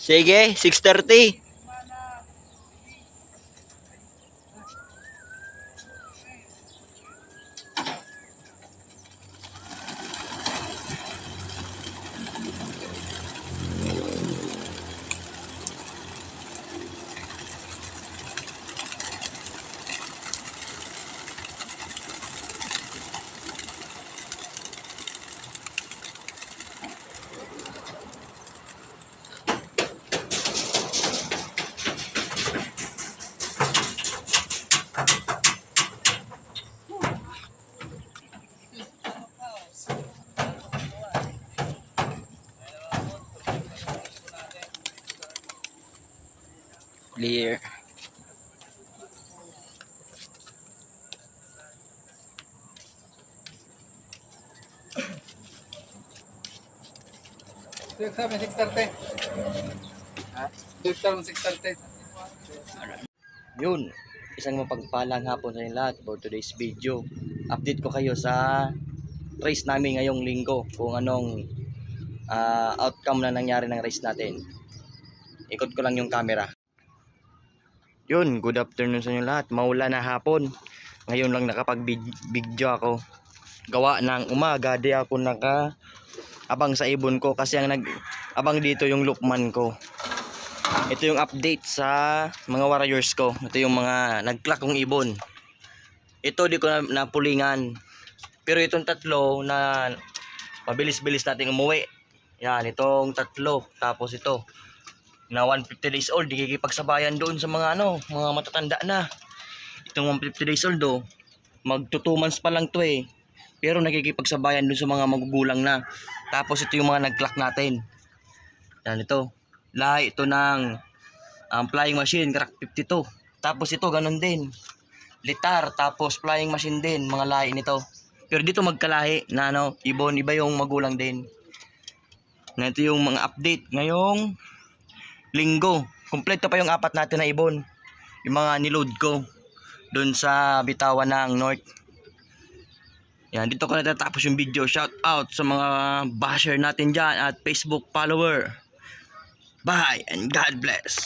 Sige, 6:30. Clear. Tuyok sa amin, 6:30. Ha? Tuyok sa amin, 6:30. Yun, isang mapagpalang hapon sa inyo lahat for today's video. Update ko kayo sa race namin ngayong linggo, kung anong outcome na nangyari ng race natin. Ikot ko lang yung camera. Yun, good afternoon sa inyo lahat. Maulan na hapon. Ngayon lang nakapag-video ako. Gawa ng umaga, di ako abang sa ibon ko kasi ang abang dito yung Lukman ko. Ito yung update sa mga warriors ko. Ito yung mga nag-clock kong ibon. Ito di ko napulingan. Pero itong tatlo na mabilis-bilis natin umuwi. Yan, itong tatlo. Tapos ito na 150 days old, kikipagsabayan doon sa mga mga matatanda na. Itong 150 days old magto 2 months pa lang to pero nakikipagsabayan doon sa mga magugulang na. Tapos ito yung mga nag-clock natin. Yan, ito lahi ito ng flying machine, crack 52. Tapos ito ganun din, litar, tapos flying machine din, mga lahi nito. Pero dito magkalahi na ibon, iba yung magulang din. Na ito yung mga update ngayong linggo. Kompleto pa yung 4 natin na ibon, yung mga niload ko doon sa bitawan ng North. Yan, dito ko natatapos yung video. Shout out sa mga basher natin dyan at Facebook follower. Bye and God bless.